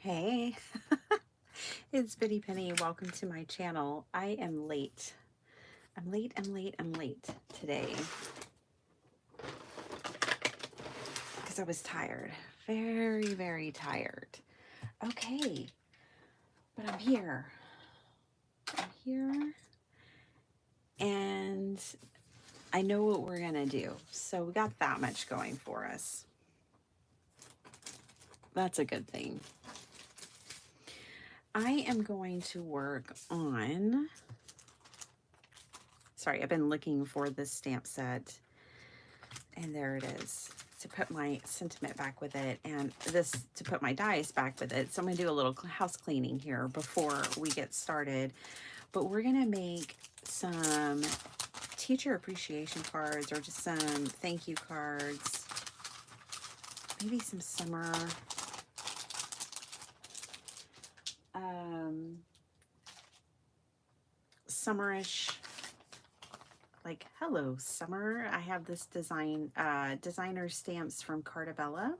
Hey, it's Bitty Penny. Welcome to my channel. I am late. I'm late today because I was tired. Very tired. Okay, but I'm here. I'm here and I know what we're going to do. So we got that much going for us. That's a good thing. I am going to work on, sorry, I've been looking for this stamp set and there it is, to put my sentiment back with it, and this to put my dies back with it. So I'm going to do a little house cleaning here before we get started. But we're going to make some teacher appreciation cards or just some thank you cards. Maybe some summerish, like hello summer. I have this designer stamps from Cartabella,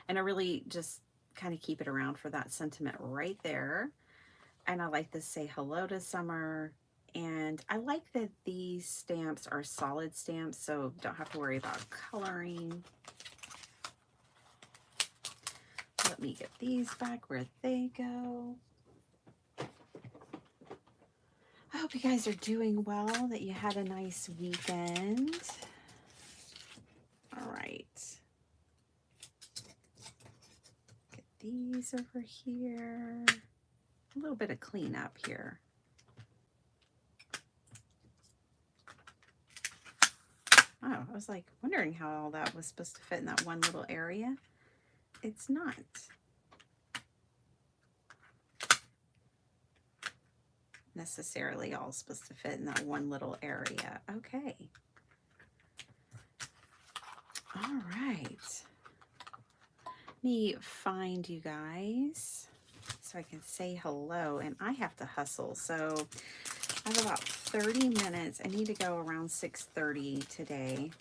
and I really just kind of keep it around for that sentiment right there. And I like to say hello to summer. And I like that these stamps are solid stamps, so don't have to worry about coloring. Let me get these back where they go. I hope you guys are doing well, that you had a nice weekend. All right. Get these over here. A little bit of cleanup here. Oh, I was like wondering how all that was supposed to fit in that one little area. It's not. Necessarily all supposed to fit in that one little area. Okay. All right. Let me find you guys so I can say hello, and I have to hustle. So I have about 30 minutes. I need to go around 6:30 today.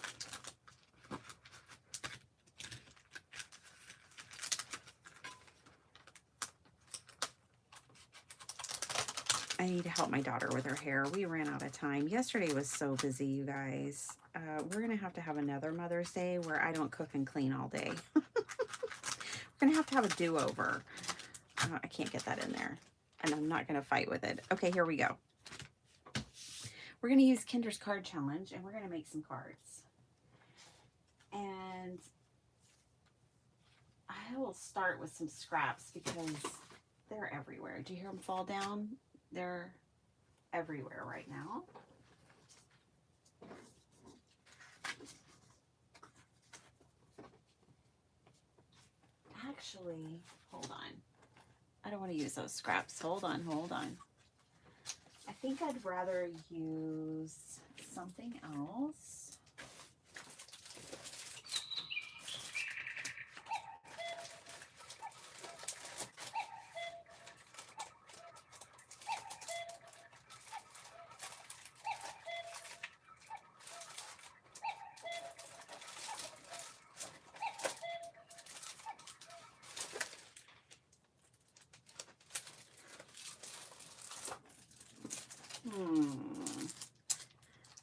I need to help my daughter with her hair. We ran out of time. Yesterday was so busy, you guys. We're going to have another Mother's Day where I don't cook and clean all day. We're going to have a do-over. I can't get that in there, and I'm not going to fight with it. Okay, here we go. We're going to use Kinder's Card Challenge, and we're going to make some cards. And I will start with some scraps because they're everywhere. Do you hear them fall down? They're everywhere right now. Actually, hold on. I don't want to use those scraps. Hold on. I think I'd rather use something else.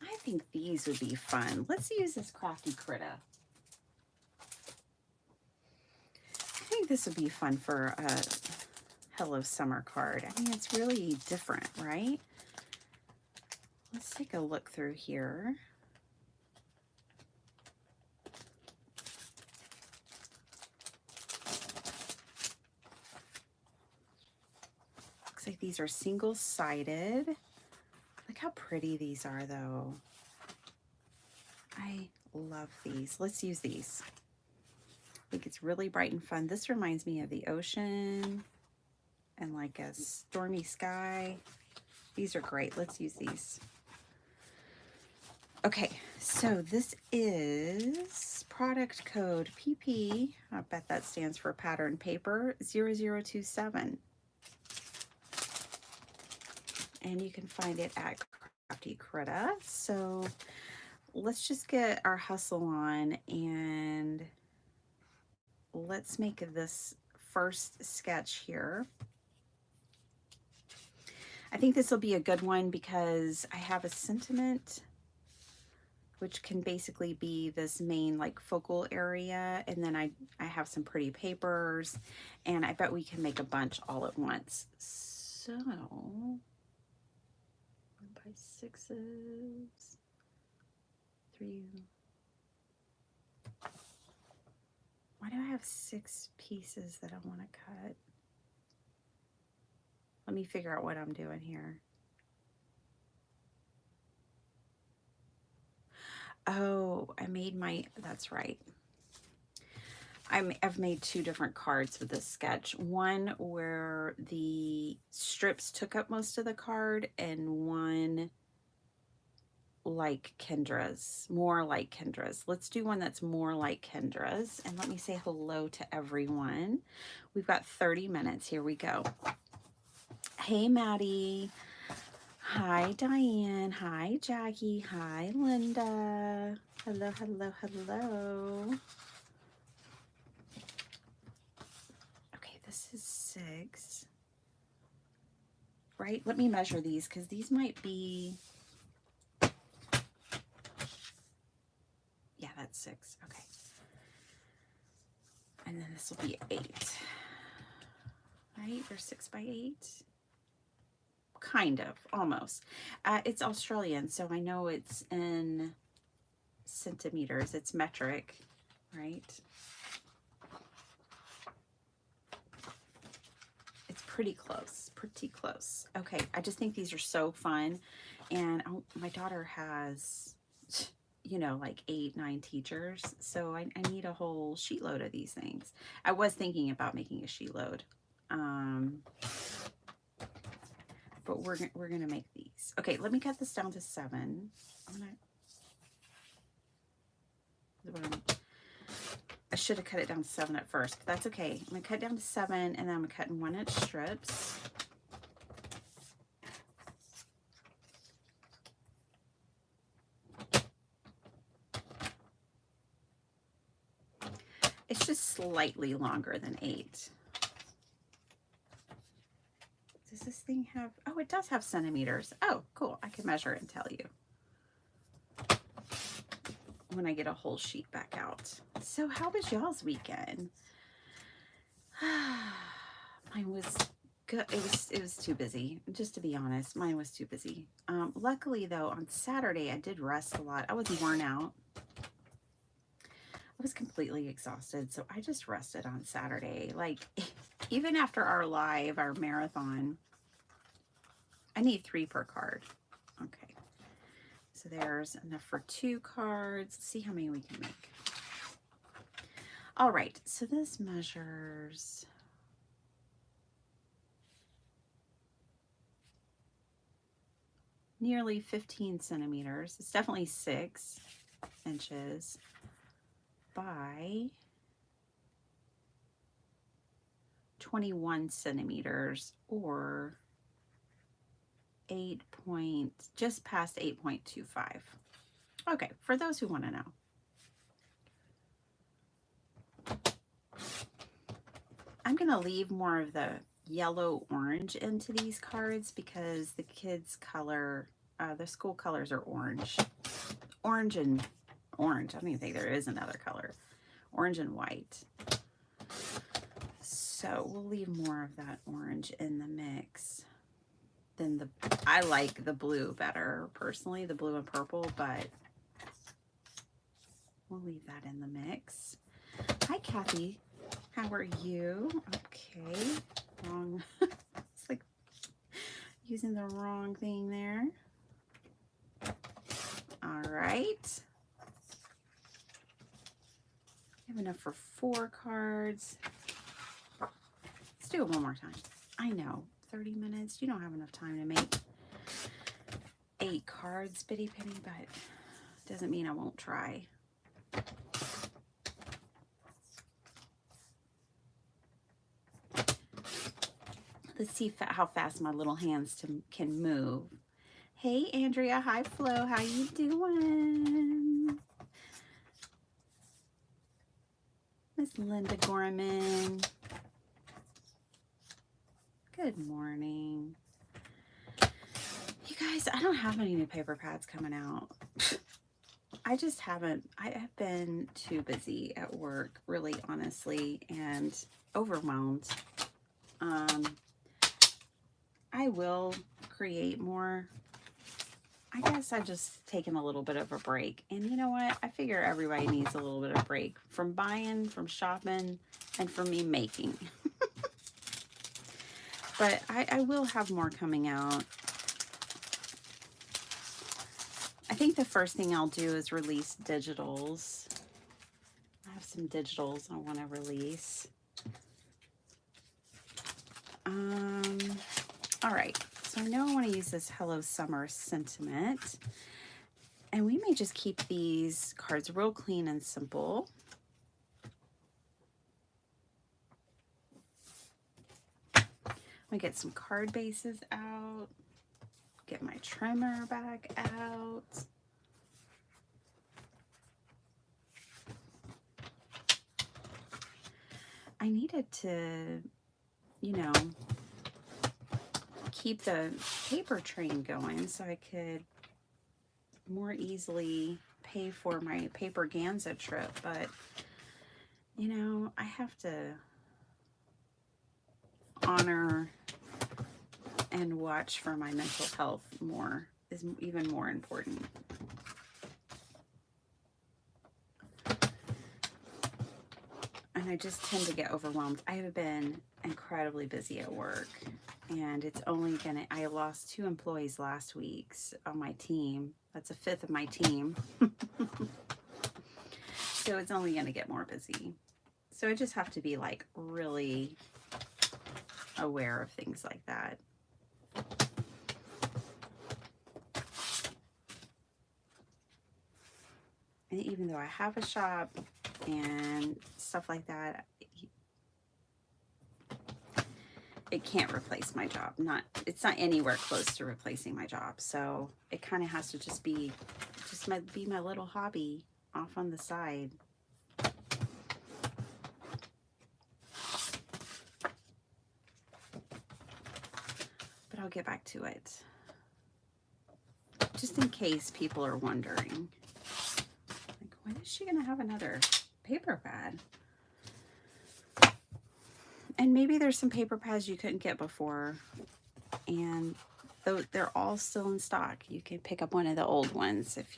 I think these would be fun. Let's use this Crafty Critta. I think this would be fun for a Hello Summer card. I mean, it's really different, right? Let's take a look through here. Looks like these are single-sided. Look how pretty these are, though. I love these. Let's use these. I think it's really bright and fun. This reminds me of the ocean and like a stormy sky. These are great. Let's use these. Okay, so this is product code PP. I bet that stands for pattern paper 0027. And you can find it at Crafty Critta. So let's just get our hustle on and let's make this first sketch here. I think this will be a good one because I have a sentiment, which can basically be this main like focal area, and then I have some pretty papers, and I bet we can make a bunch all at once. So 1x6s, 3. Why do I have 6 pieces that I want to cut? Let me figure out what I'm doing here. Oh, I made that's right. I've made 2 different cards with this sketch. One where the strips took up most of the card, and one like Kendra's, more like Kendra's. Let's do one that's more like Kendra's. And let me say hello to everyone. We've got 30 minutes. Here we go. Hey, Maddie. Hi, Diane. Hi, Jackie. Hi, Linda. Hello, hello, hello. Okay, this is 6. Right? Let me measure these because these might be... Yeah, that's 6. Okay. And then this will be 8. Right? They're 6 by 8. Kind of, almost. It's Australian, so I know it's in centimeters. It's metric, right? It's pretty close, pretty close. Okay, I just think these are so fun. And my daughter has, you know, like 8, 9 teachers, so I need a whole sheet load of these things. I was thinking about making a sheet load. But we're gonna make these. Okay, let me cut this down to 7. I should have cut it down to 7 at first, but that's okay. I'm gonna cut down to 7, and then I'm gonna cut in 1-inch strips. It's just slightly longer than 8. Does this thing have, oh, it does have centimeters. Oh, cool. I can measure it and tell you when I get a whole sheet back out. So how was y'all's weekend? Mine was good. It was too busy, just to be honest. Mine was too busy. Luckily though, on Saturday I did rest a lot. I was worn out. I was completely exhausted, so I just rested on Saturday. Like, even after our marathon, I need 3 per card. Okay, so there's enough for 2 cards. Let's see how many we can make. All right, so this measures nearly 15 centimeters. It's definitely 6 inches by 21 centimeters, or just past 8.25. Okay, for those who want to know. I'm going to leave more of the yellow orange into these cards because the kids' color, the school colors are orange. Orange and orange. I don't even think there is another color. Orange and white. So we'll leave more of that orange in the mix than I like the blue better, personally, the blue and purple, but we'll leave that in the mix. Hi, Kathy. How are you? Okay. Wrong. It's like using the wrong thing there. All right. I have enough for 4 cards. Let's do it one more time. I know, 30 minutes. You don't have enough time to make 8 cards, Bitty Penny, but doesn't mean I won't try. Let's see how fast my little hands can move. Hey, Andrea. Hi, Flo. How you doing? Miss Linda Gorman. Good morning. You guys, I don't have any new paper pads coming out. I just haven't. I have been too busy at work, really, honestly, and overwhelmed. I will create more. I guess I've just taken a little bit of a break. And you know what? I figure everybody needs a little bit of break from buying, from shopping, and from me making. But I will have more coming out. I think the first thing I'll do is release digitals. I have some digitals I want to release. All right, so I know I want to use this Hello Summer sentiment. And we may just keep these cards real clean and simple. I'm gonna get some card bases out. Get my trimmer back out. I needed to, you know, keep the paper train going so I could more easily pay for my paper Ganza trip, but you know, I have to honor and watch for my mental health more, is even more important. And I just tend to get overwhelmed. I have been incredibly busy at work, and it's only gonna, I lost 2 employees last week on my team. That's a fifth of my team. So it's only gonna get more busy. So I just have to be like really aware of things like that. And even though I have a shop and stuff like that, it can't replace my job. It's not anywhere close to replacing my job. So it kind of has to just be my little hobby off on the side. But I'll get back to it. Just in case people are wondering, like, when is she gonna have another paper pad? And maybe there's some paper pads you couldn't get before, and they're all still in stock. You can pick up one of the old ones if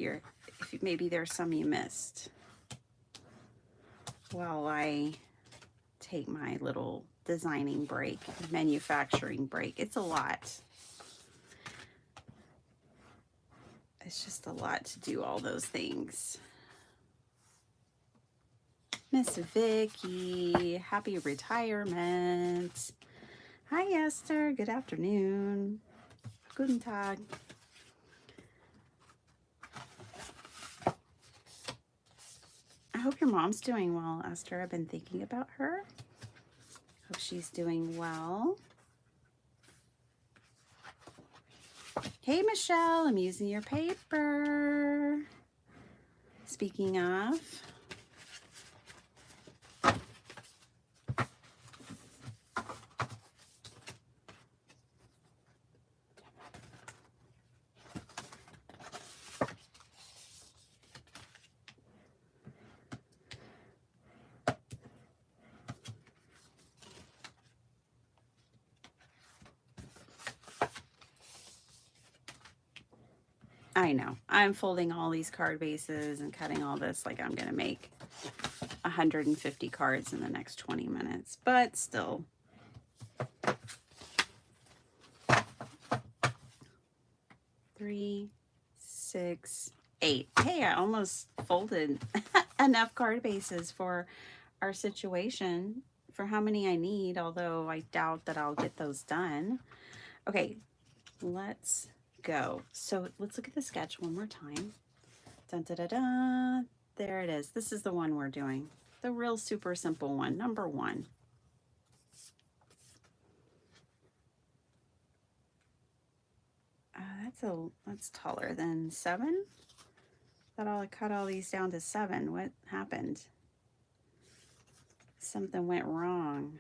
maybe there's some you missed. While I take my little designing break, manufacturing break. It's a lot. It's just a lot to do all those things. Miss Vicky, happy retirement. Hi Esther, good afternoon. Guten Tag. I hope your mom's doing well, Esther. I've been thinking about her. Hope she's doing well. Hey Michelle, I'm using your paper. Speaking of, I know, I'm folding all these card bases and cutting all this like I'm gonna make 150 cards in the next 20 minutes, but still. Three, 6, 8. Hey, I almost folded enough card bases for our situation for how many I need, although I doubt that I'll get those done. Okay, let's go. So let's look at the sketch one more time. Dun, da, da, da. There it is. This is the one we're doing. The real super simple one, number 1. That's taller than 7. Thought I cut all these down to 7. What happened? Something went wrong.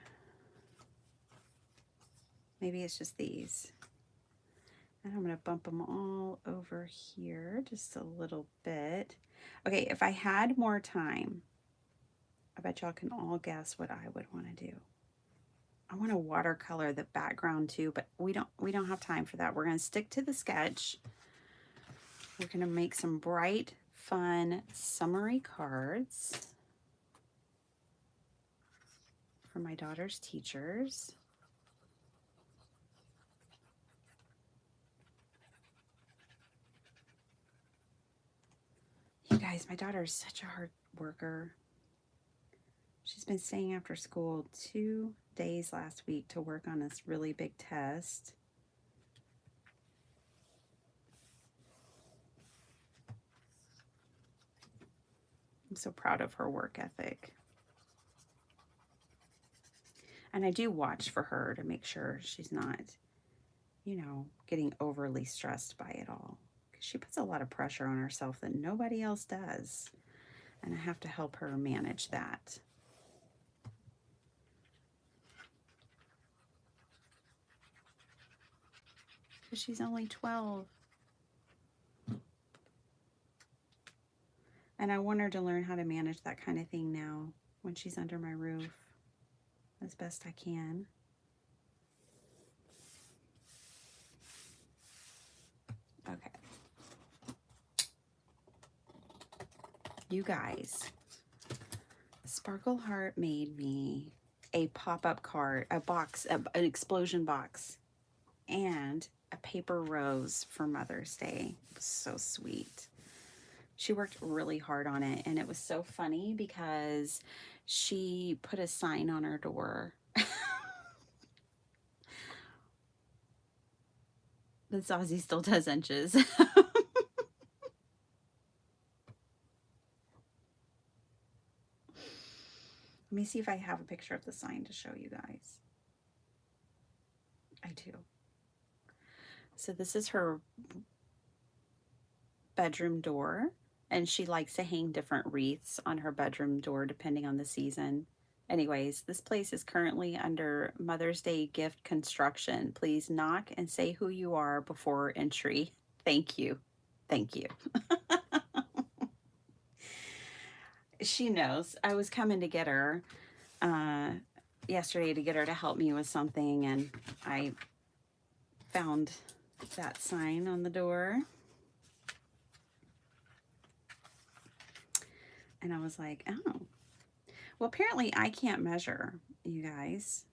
Maybe it's just these. And I'm going to bump them all over here just a little bit. Okay, if I had more time, I bet y'all can all guess what I would want to do. I want to watercolor the background too, but we don't have time for that. We're going to stick to the sketch. We're going to make some bright, fun, summery cards for my daughter's teachers. You guys, my daughter is such a hard worker. She's been staying after school 2 days last week to work on this really big test. I'm so proud of her work ethic. And I do watch for her to make sure she's not, you know, getting overly stressed by it all. Because she puts a lot of pressure on herself that nobody else does. And I have to help her manage that. Because she's only 12. And I want her to learn how to manage that kind of thing now when she's under my roof as best I can. Okay. You guys, Sparkle Heart made me a pop-up card, a box, an explosion box, and a paper rose for Mother's Day. It was so sweet. She worked really hard on it, and it was so funny because she put a sign on her door. The Zazie still does inches. Let me see if I have a picture of the sign to show you guys. I do. So this is her bedroom door, and she likes to hang different wreaths on her bedroom door depending on the season. Anyways, this place is currently under Mother's Day gift construction. Please knock and say who you are before entry. Thank you. Thank you. She knows. I was coming to get her yesterday to get her to help me with something, and I found that sign on the door. And I was like, oh. Well, apparently I can't measure, you guys.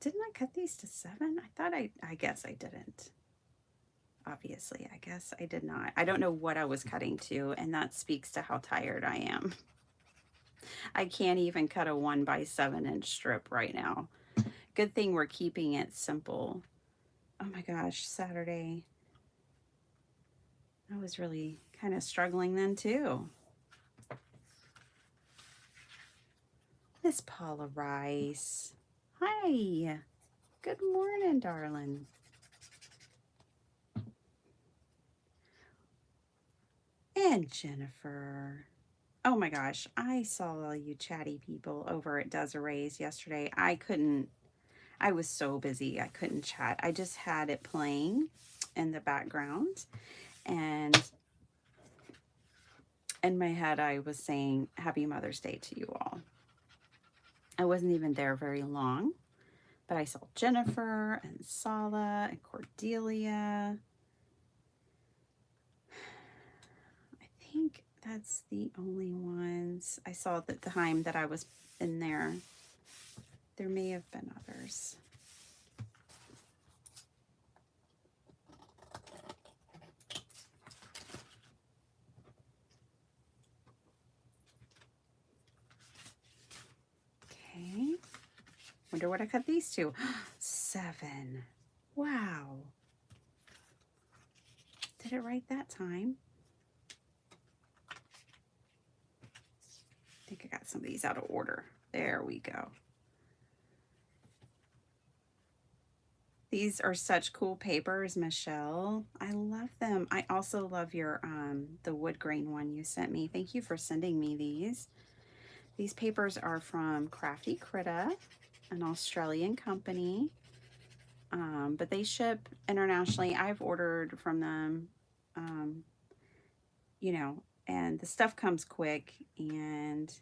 Didn't I cut these to 7? I guess I didn't. Obviously, I guess I did not. I don't know what I was cutting to, and that speaks to how tired I am. I can't even cut a 1x7 inch strip right now. Good thing we're keeping it simple. Oh my gosh, Saturday. I was really kind of struggling then too. Miss Paula Rice. Hi. Good morning, darling. And Jennifer. Oh my gosh, I saw all you chatty people over at Desiree's yesterday. I was so busy, I couldn't chat. I just had it playing in the background, and in my head I was saying Happy Mother's Day to you all. I wasn't even there very long, but I saw Jennifer and Sala and Cordelia. I think that's the only ones. I saw that the time that I was in there. There may have been others. Okay. Wonder what I cut these to. 7. Wow. Did it right that time? I think I got some of these out of order. There we go. These are such cool papers, Michelle. I love them. I also love your the wood grain one you sent me. Thank you for sending me these. These papers are from Crafty Critta, an Australian company. But they ship internationally. I've ordered from them, um, you know, and the stuff comes quick. And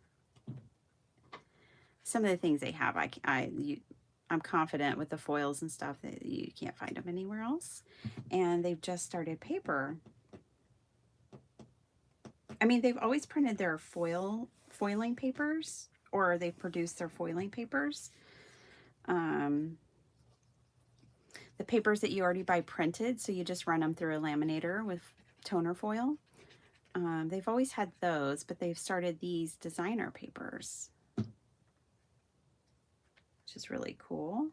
some of the things they have, I'm confident with the foils and stuff that you can't find them anywhere else. And they've just started paper. I mean, they've always printed their foiling papers, or they've produced their foiling papers. Um, the papers that you already buy printed, so you just run them through a laminator with toner foil. They've always had those, but they've started these designer papers, which is really cool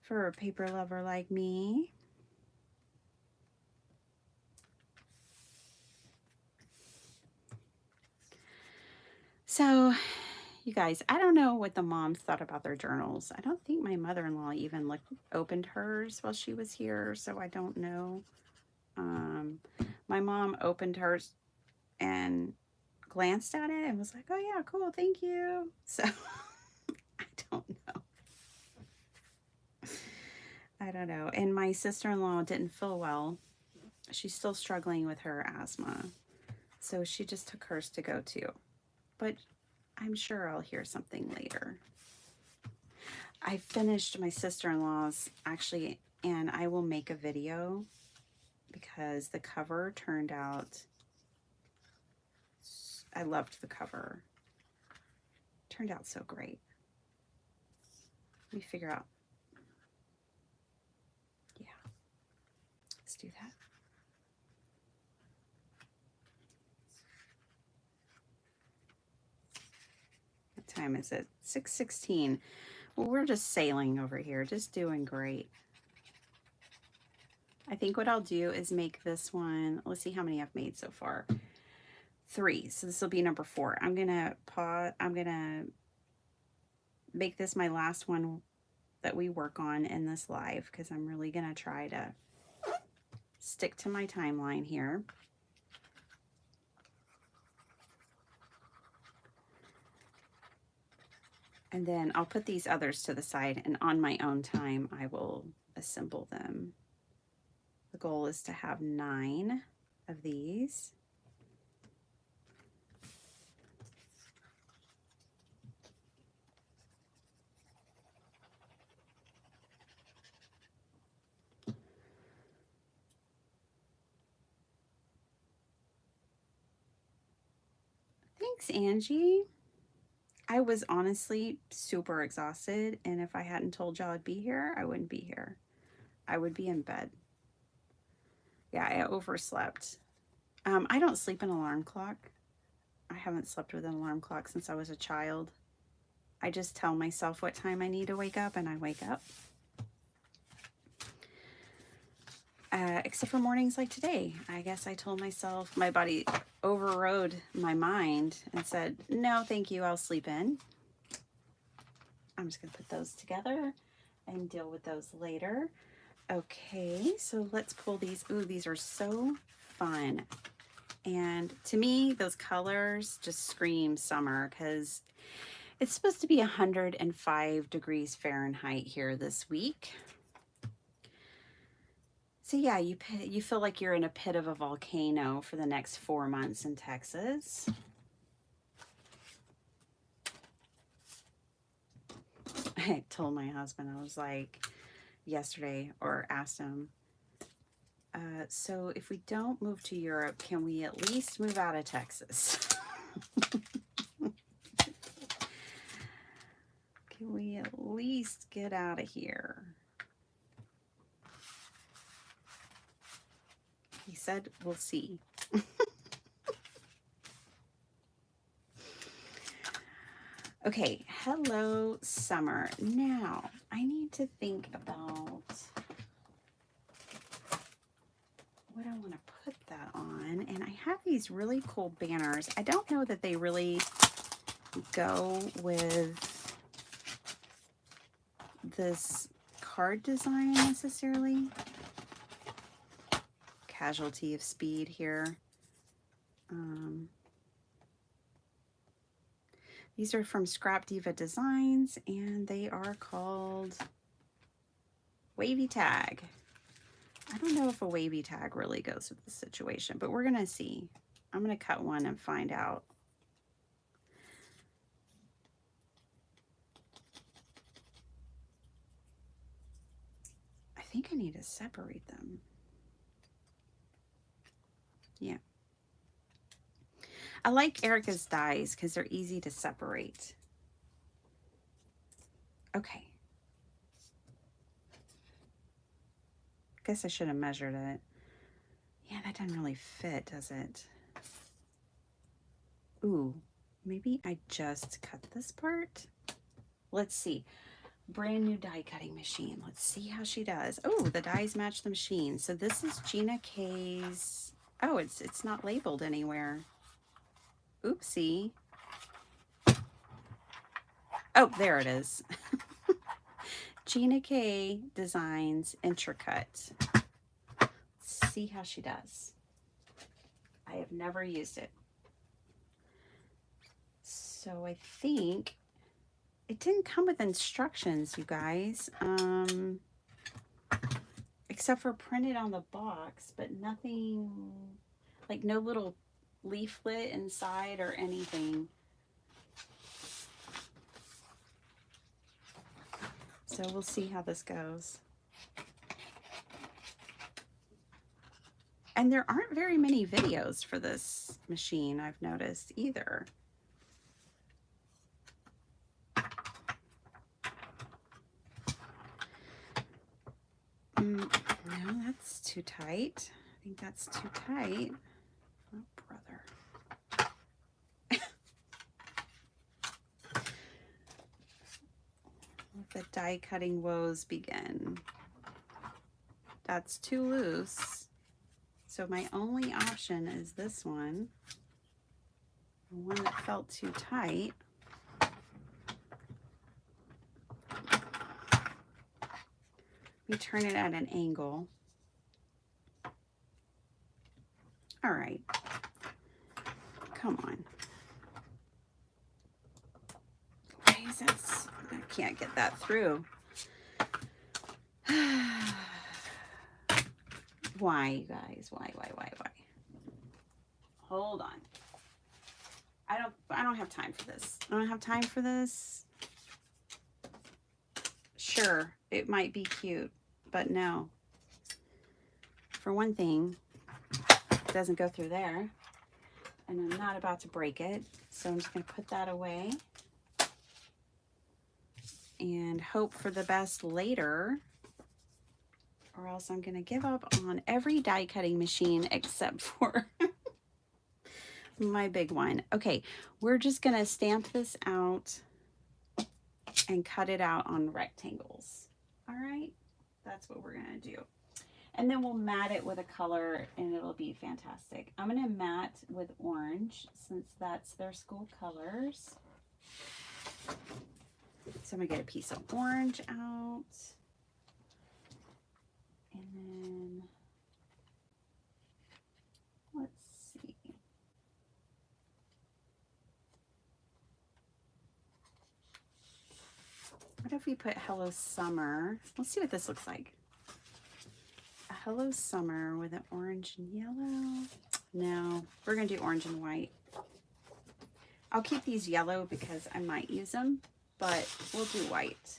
for a paper lover like me. So, you guys, I don't know what the moms thought about their journals. I don't think my mother-in-law even opened hers while she was here, so I don't know. My mom opened hers and glanced at it and was like, "Oh yeah, cool, thank you." So I don't know. I don't know. And my sister-in-law didn't feel well. She's still struggling with her asthma, so she just took hers to go too. But I'm sure I'll hear something later. I finished my sister-in-law's actually, and I will make a video because the cover turned out, I loved the cover. It turned out so great. Let me figure out. Yeah, let's do that. What time is it? 6:16. Well, we're just sailing over here, just doing great. I think what I'll do is make this one, let's see how many I've made so far. 3, so this will be number 4. I'm gonna make this my last one that we work on in this live, because I'm really gonna try to stick to my timeline here. And then I'll put these others to the side, and on my own time I will assemble them. The goal is to have 9 of these. Thanks, Angie. I was honestly super exhausted, and if I hadn't told y'all I'd be here, I wouldn't be here. I would be in bed. Yeah, I overslept. I don't sleep an alarm clock. I haven't slept with an alarm clock since I was a child. I just tell myself what time I need to wake up, and I wake up. Except for mornings like today. I guess I told myself, my body overrode my mind and said, no, thank you, I'll sleep in. I'm just going to put those together and deal with those later. Okay, so let's pull these. Ooh, these are so fun. And to me, those colors just scream summer, because it's supposed to be 105 degrees Fahrenheit here this week. So yeah, you feel like you're in a pit of a volcano for the next 4 months in Texas. I told my husband, I was like, yesterday, or asked him, so if we don't move to Europe, can we at least move out of Texas? Can we at least get out of here? He said, we'll see. Okay, hello, summer. Now, I need to think about what I want to put that on. And I have these really cool banners. I don't know that they really go with this card design necessarily. Casualty of speed here. These are from Scrap Diva Designs, and they are called Wavy tag. I don't know if a wavy tag really goes with the situation, but we're going to see. I'm going to cut one and find out. I think I need to separate them. Yeah. I like Erica's dies because they're easy to separate. Okay. Guess I should have measured it. Yeah, that doesn't really fit, does it? Ooh, maybe I just cut this part. Let's see. Brand new die cutting machine. Let's see how she does. Oh, the dies match the machine. So this is Gina K's. Oh, it's not labeled anywhere. Oopsie. Oh, there it is. Gina K Designs Intricate. Let's see how she does. I have never used it. So I think it didn't come with instructions, you guys. Except for printed on the box, but nothing, like no little leaflet inside or anything. So we'll see how this goes. And there aren't very many videos for this machine, I've noticed either. No, that's too tight. I think that's too tight. Oh, brother. Let the die cutting woes begin. That's too loose. So my only option is this one. The one that felt too tight. Let me turn it at an angle. All right. Come on. Why is that? I can't get that through. Why, you guys? Why? Hold on. I don't have time for this. I don't have time for this. Sure, it might be cute, but no. For one thing, it doesn't go through there, and I'm not about to break it, so I'm just going to put that away and hope for the best later, or else I'm going to give up on every die cutting machine except for my big one. Okay, we're just going to stamp this out and cut it out on rectangles. All right, that's what we're going to do. And then we'll mat it with a color and it'll be fantastic. I'm going to mat with orange since that's their school colors. So I'm going to get a piece of orange out. And then let's see. What if we put Hello Summer? Let's see what this looks like. A Hello Summer with an orange and yellow. No, we're going to do orange and white. I'll keep these yellow because I might use them, but we'll do white.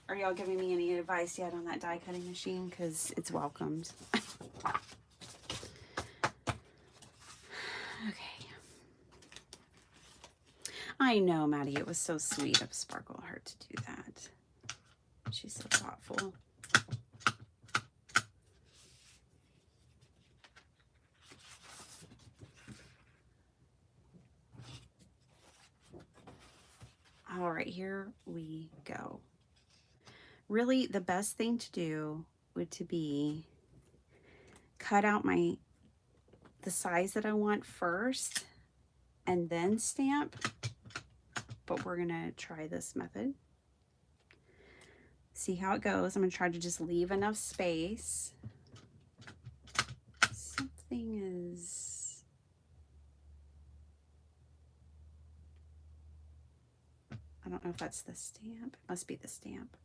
Are y'all giving me any advice yet on that die cutting machine? Because it's welcomed. Okay. I know, Maddie, it was so sweet of Sparkle Heart to do that. She's so thoughtful. All right, here we go. Really, the best thing to do would to be cut out the size that I want first and then stamp, but we're gonna try this method. See how it goes. I'm gonna try to just leave enough space. Something is don't know if that's the stamp. It must be the stamp.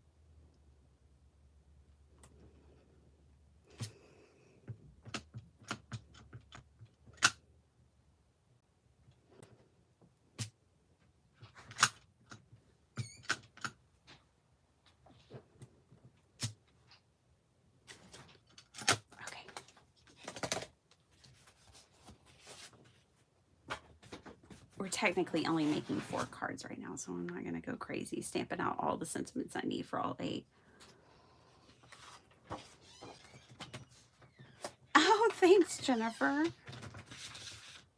We're technically only making 4 cards right now, so I'm not going to go crazy stamping out all the sentiments I need for all 8. Oh, thanks, Jennifer.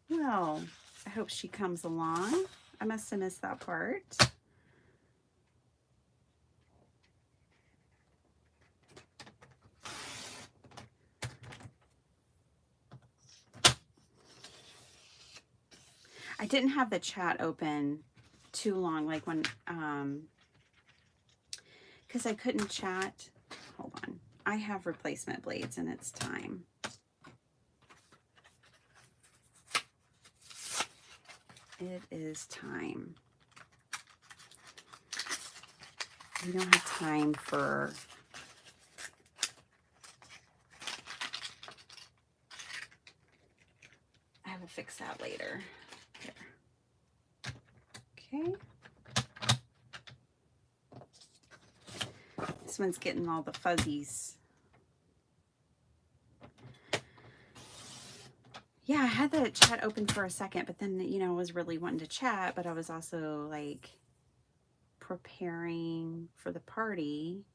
Well, I hope she comes along. I must have missed that part. I didn't have the chat open too long, like when, because I couldn't chat. Hold on. I have replacement blades and it's time. It is time. We don't have time for I will fix that later. There. Okay. This one's getting all the fuzzies. Yeah, I had the chat open for a second, but then, you know, I was really wanting to chat, but I was also like preparing for the party.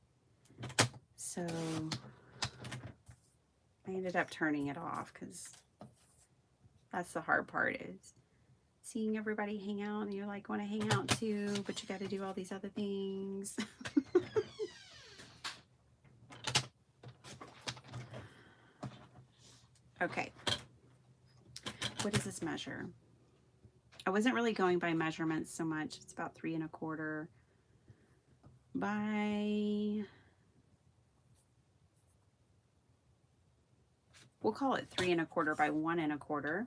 So I ended up turning it off because that's the hard part, is seeing everybody hang out and you're like, want to hang out too, but you got to do all these other things. Okay. What does this measure? I wasn't really going by measurements so much. It's about 3 1/4 by, we'll call it 3 1/4 by 1 1/4.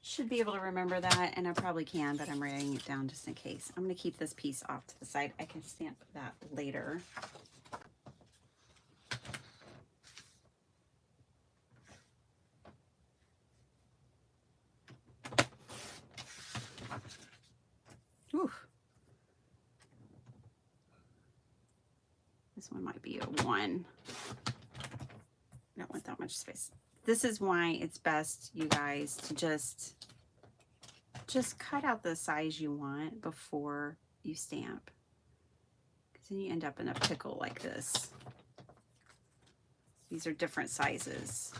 Should be able to remember that, and I probably can, but I'm writing it down just in case. I'm going to keep this piece off to the side. I can stamp that later. Oof. This one might be a 1. I don't want that much space. This is why it's best, you guys, to just cut out the size you want before you stamp, because then you end up in a pickle like this. These are different sizes.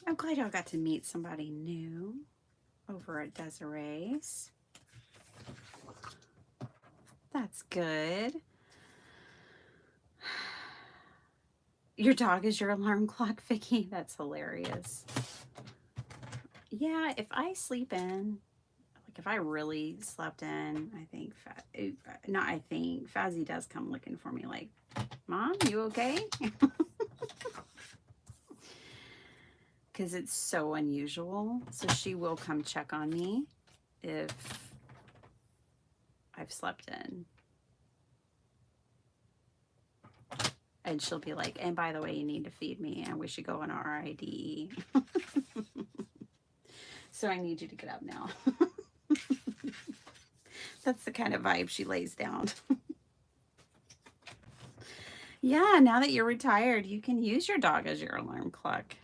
I'm glad y'all got to meet somebody new over at Desiree's. That's good. Your dog is your alarm clock, Vicky? That's hilarious. Yeah, if I sleep in, like if I really slept in, I think, Fazzy does come looking for me like, Mom, you okay? Because it's so unusual. So she will come check on me if I've slept in. And she'll be like, and by the way, you need to feed me, and we should go on our RID. So I need you to get up now. That's the kind of vibe she lays down. Yeah, now that you're retired, you can use your dog as your alarm clock.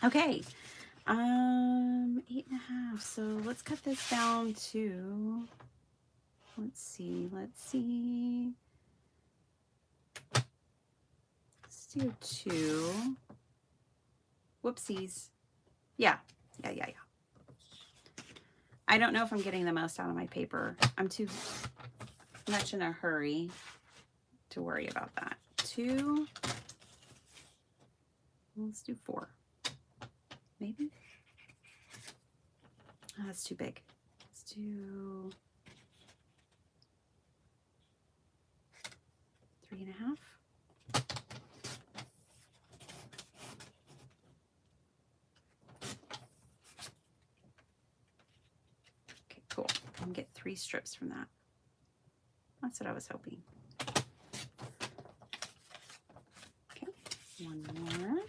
Okay, 8 1/2. So let's cut this down to, let's see. Let's do 2. Whoopsies. Yeah. I don't know if I'm getting the most out of my paper. I'm too much in a hurry to worry about that. 2. Let's do 4. Maybe? Oh, that's too big. Let's do 3.5. Okay, cool. I can get 3 strips from that. That's what I was hoping. Okay, 1 more.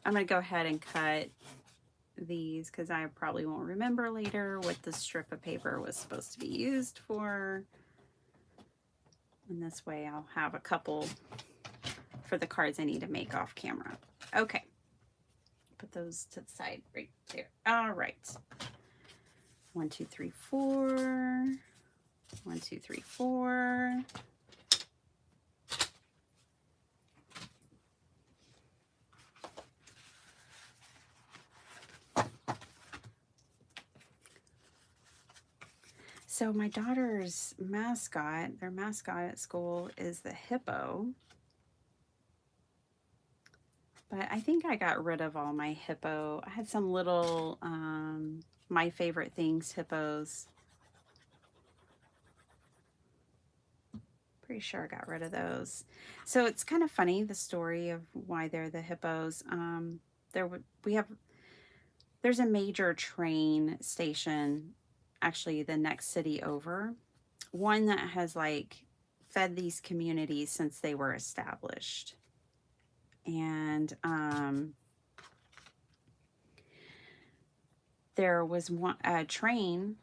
I'm going to go ahead and cut these because I probably won't remember later what the strip of paper was supposed to be used for. And this way I'll have a couple for the cards I need to make off camera. Okay. Put those to the side right there. All right. 1, 2, 3, 4. 1, 2, 3, 4. So my daughter's mascot, their mascot at school is the hippo. But I think I got rid of all my hippo. I had some little, my favorite things, hippos. Pretty sure I got rid of those. So it's kind of funny, the story of why they're the hippos. There's a major train station, actually the next city over. One that has like fed these communities since they were established. And there was a train.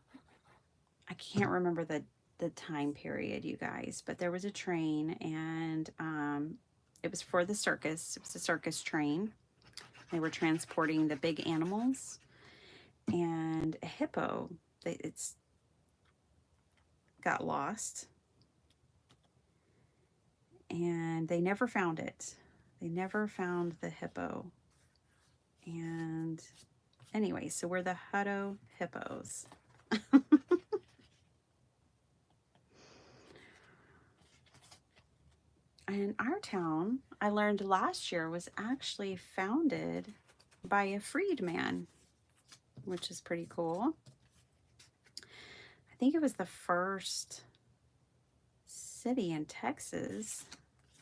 I can't remember the time period, you guys, but there was a train, and it was for the circus. It was a circus train. They were transporting the big animals, and a hippo. It's got lost, and they never found it. They never found the hippo. And anyway, so we're the Hutto hippos. And our town, I learned last year, was actually founded by a freedman, which is pretty cool. I think it was the first city in Texas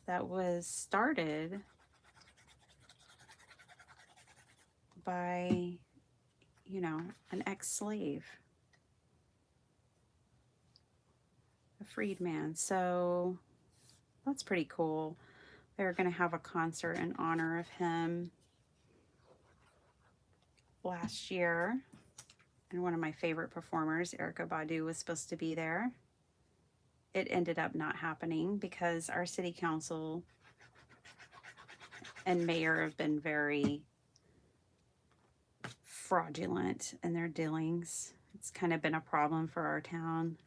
that was started by, you know, an ex-slave, a freedman. So that's pretty cool. They're going to have a concert in honor of him last year. And one of my favorite performers, Erykah Badu, was supposed to be there. It ended up not happening because our city council and mayor have been very fraudulent in their dealings. It's kind of been a problem for our town.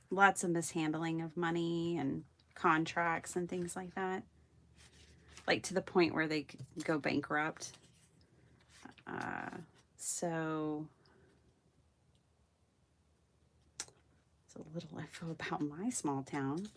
Lots of mishandling of money and contracts and things like that. Like to the point where they go bankrupt. So it's a little info about my small town.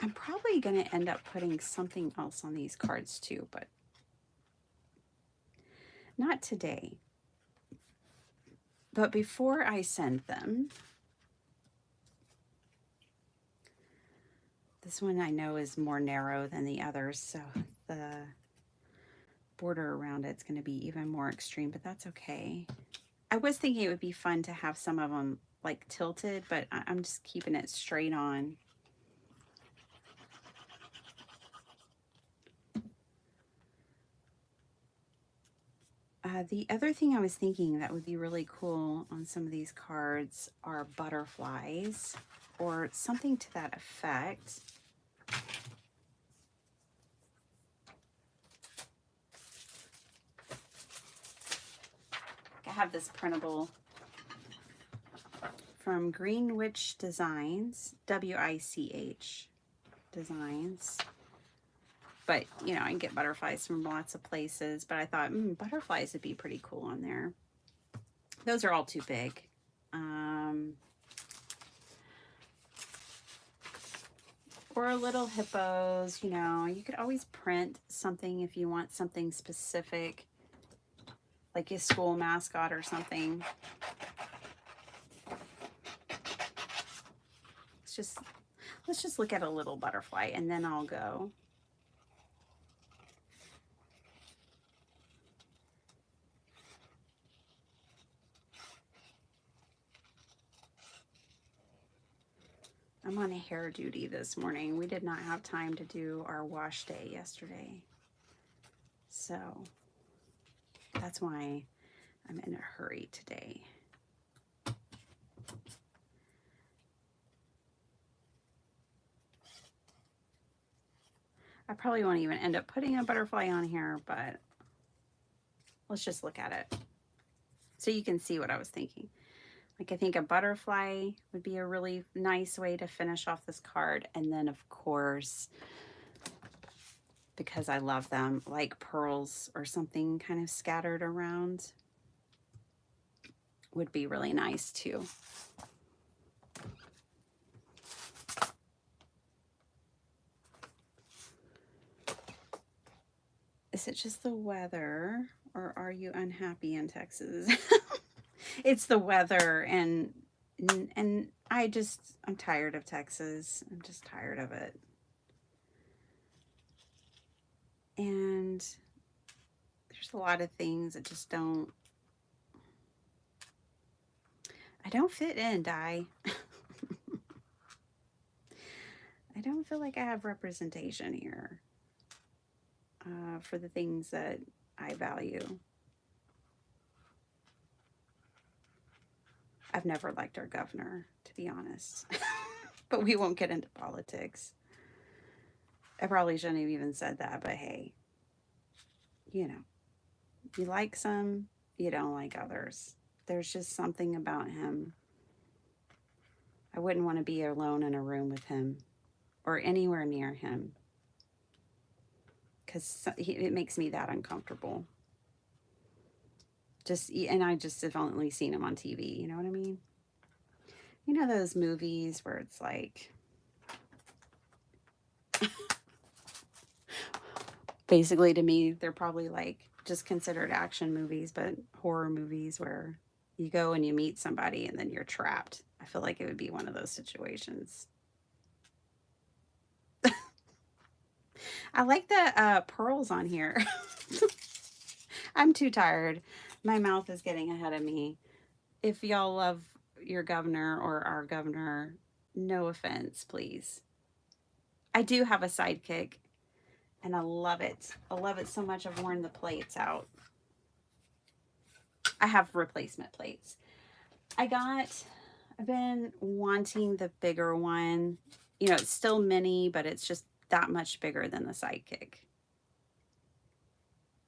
I'm probably going to end up putting something else on these cards too, but not today. But before I send them, this one I know is more narrow than the others, so the border around it's going to be even more extreme, but that's okay. I was thinking it would be fun to have some of them like tilted, but I'm just keeping it straight on. The other thing I was thinking that would be really cool on some of these cards are butterflies or something to that effect. I have this printable from Greenwich Designs, W-I-C-H Designs. But, you know, I can get butterflies from lots of places. But I thought, butterflies would be pretty cool on there. Those are all too big. Or little hippos, you know. You could always print something if you want something specific. Like a school mascot or something. Let's just look at a little butterfly and then I'll go. I'm on a hair duty this morning. We did not have time to do our wash day yesterday. So that's why I'm in a hurry today. I probably won't even end up putting a butterfly on here, but let's just look at it so you can see what I was thinking. Like, I think a butterfly would be a really nice way to finish off this card. And then, of course, because I love them, like pearls or something kind of scattered around would be really nice too. Is it just the weather, or are you unhappy in Texas? It's the weather, and I'm tired of Texas. I'm just tired of it. And there's a lot of things that just I don't fit in, Di. I don't feel like I have representation here for the things that I value. I've never liked our governor, to be honest. But we won't get into politics. I probably shouldn't have even said that, but hey, you know, you like some, you don't like others. There's just something about him. I wouldn't want to be alone in a room with him or anywhere near him because it makes me that uncomfortable. And I just have only seen him on TV, you know what I mean? You know those movies where it's like, basically to me, they're probably like just considered action movies, but horror movies where you go and you meet somebody and then you're trapped. I feel like it would be one of those situations. I like the pearls on here. I'm too tired. My mouth is getting ahead of me. If y'all love your governor or our governor, no offense, please. I do have a sidekick, and I love it. I love it so much I've worn the plates out. I have replacement plates. I've been wanting the bigger one. You know, it's still mini, but it's just that much bigger than the sidekick.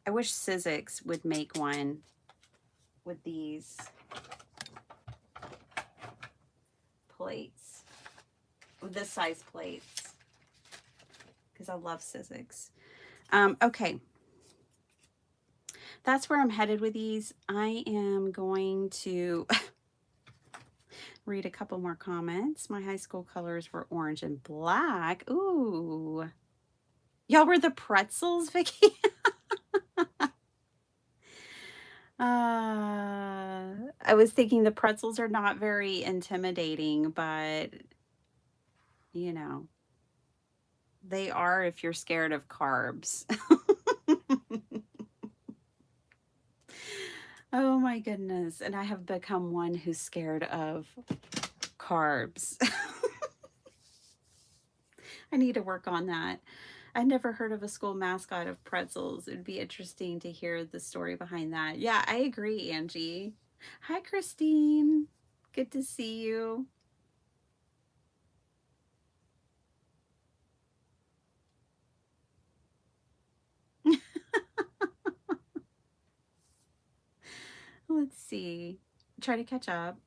I wish Sizzix would make one with these plates, with this size plates, because I love Sizzix. Okay. That's where I'm headed with these. I am going to read a couple more comments. My high school colors were orange and black. Ooh. Y'all were the pretzels, Vicki? I was thinking the pretzels are not very intimidating, but, you know, they are if you're scared of carbs. Oh my goodness. And I have become one who's scared of carbs. I need to work on that. I never heard of a school mascot of pretzels. It would be interesting to hear the story behind that. Yeah, I agree, Angie. Hi, Christine. Good to see you. Let's see. Try to catch up.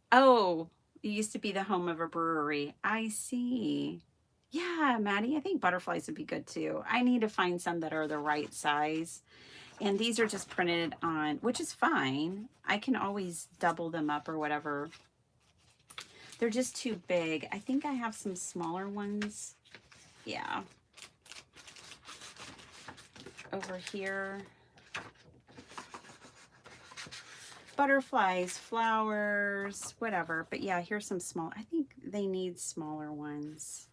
Oh, it used to be the home of a brewery. I see. Yeah, Maddie, I think butterflies would be good too. I need to find some that are the right size. And these are just printed on, which is fine. I can always double them up or whatever. They're just too big. I think I have some smaller ones. Yeah. Over here. Butterflies, flowers, whatever. But yeah, here's some small. I think they need smaller ones.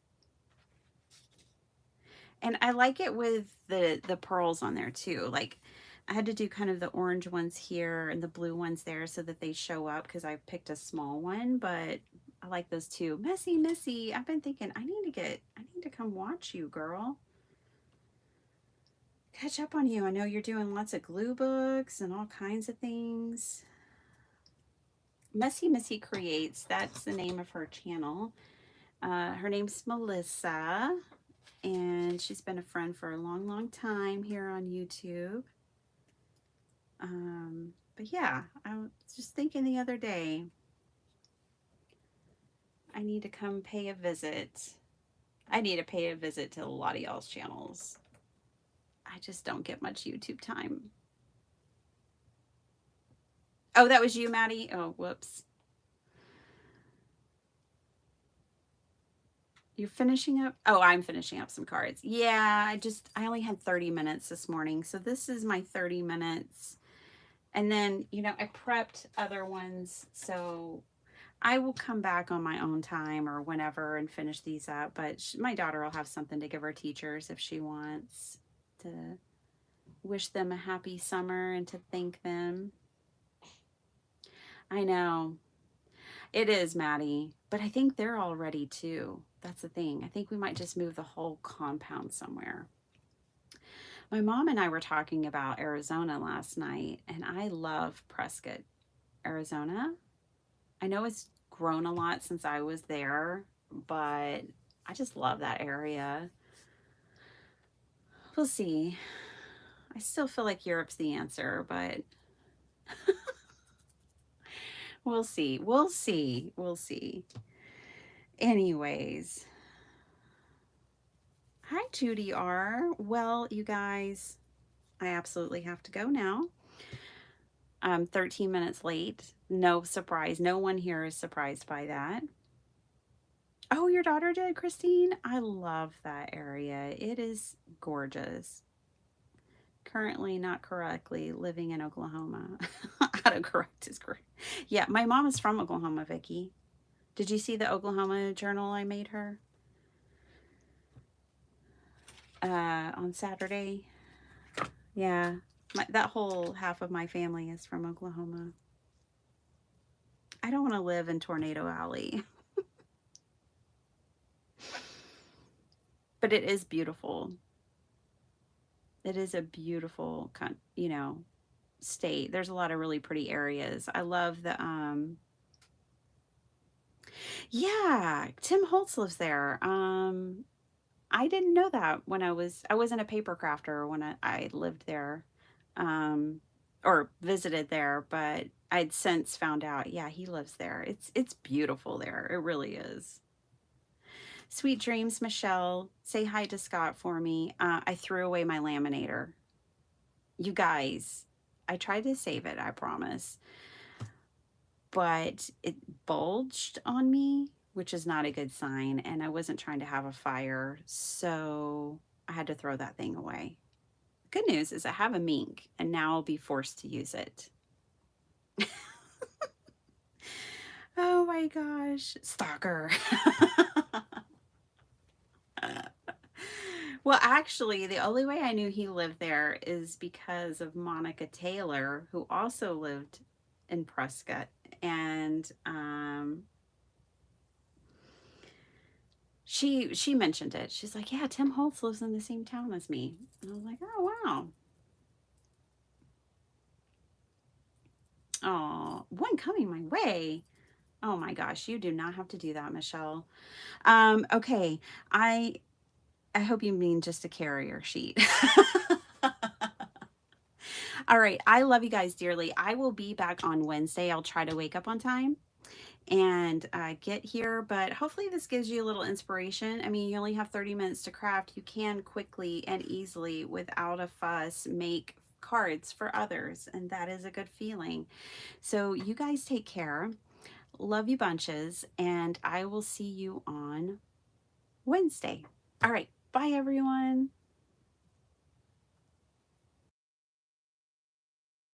And I like it with the pearls on there too. Like I had to do kind of the orange ones here and the blue ones there so that they show up because I picked a small one, but I like those too. Missy, Missy, I've been thinking I need to come watch you, girl. Catch up on you. I know you're doing lots of glue books and all kinds of things. Messy Missy Creates, that's the name of her channel. Her name's Melissa, and she's been a friend for a long, long time here on YouTube. But yeah, I was just thinking the other day, I need to come pay a visit. I need to pay a visit to a lot of y'all's channels. I just don't get much YouTube time. Oh, that was you, Maddie? Oh, whoops. You're finishing up? Oh, I'm finishing up some cards. Yeah, I only had 30 minutes this morning. So this is my 30 minutes. And then, I prepped other ones. So I will come back on my own time or whenever and finish these up. But my daughter will have something to give her teachers if she wants to wish them a happy summer and to thank them. I know. It is, Maddie. But I think they're all ready too. That's the thing. I think we might just move the whole compound somewhere. My mom and I were talking about Arizona last night, and I love Prescott, Arizona. I know it's grown a lot since I was there, but I just love that area. We'll see. I still feel like Europe's the answer, but we'll see. We'll see. We'll see. Anyways, hi, Judy R. Well, you guys, I absolutely have to go now. I'm 13 minutes late. No surprise. No one here is surprised by that. Oh, your daughter did, Christine? I love that area. It is gorgeous. Currently, not correctly, living in Oklahoma. Autocorrect is great. Yeah, my mom is from Oklahoma, Vicky. Did you see the Oklahoma journal I made her on Saturday? Yeah, that whole half of my family is from Oklahoma. I don't want to live in Tornado Alley, but it is beautiful. It is a beautiful, state. There's a lot of really pretty areas. I love yeah, Tim Holtz lives there. I didn't know that when I wasn't a paper crafter when I lived there, um, or visited there, but I'd since found out, yeah, he lives there. It's beautiful there. It really is. Sweet dreams, Michelle. Say hi to Scott for me. I threw away my laminator. You guys, I tried to save it, I promise. But it bulged on me, which is not a good sign. And I wasn't trying to have a fire. So I had to throw that thing away. Good news is I have a mink and now I'll be forced to use it. Oh my gosh. Stalker. Well, actually, the only way I knew he lived there is because of Monica Taylor, who also lived in Prescott. And she mentioned it. She's like, yeah, Tim Holtz lives in the same town as me. And I was like, oh wow. Oh, one coming my way. Oh my gosh, you do not have to do that, Michelle. Okay. I hope you mean just a carrier sheet. All right. I love you guys dearly. I will be back on Wednesday. I'll try to wake up on time and get here, but hopefully this gives you a little inspiration. I mean, you only have 30 minutes to craft. You can quickly and easily, without a fuss, make cards for others, and that is a good feeling. So you guys take care. Love you bunches, and I will see you on Wednesday. All right. Bye, everyone.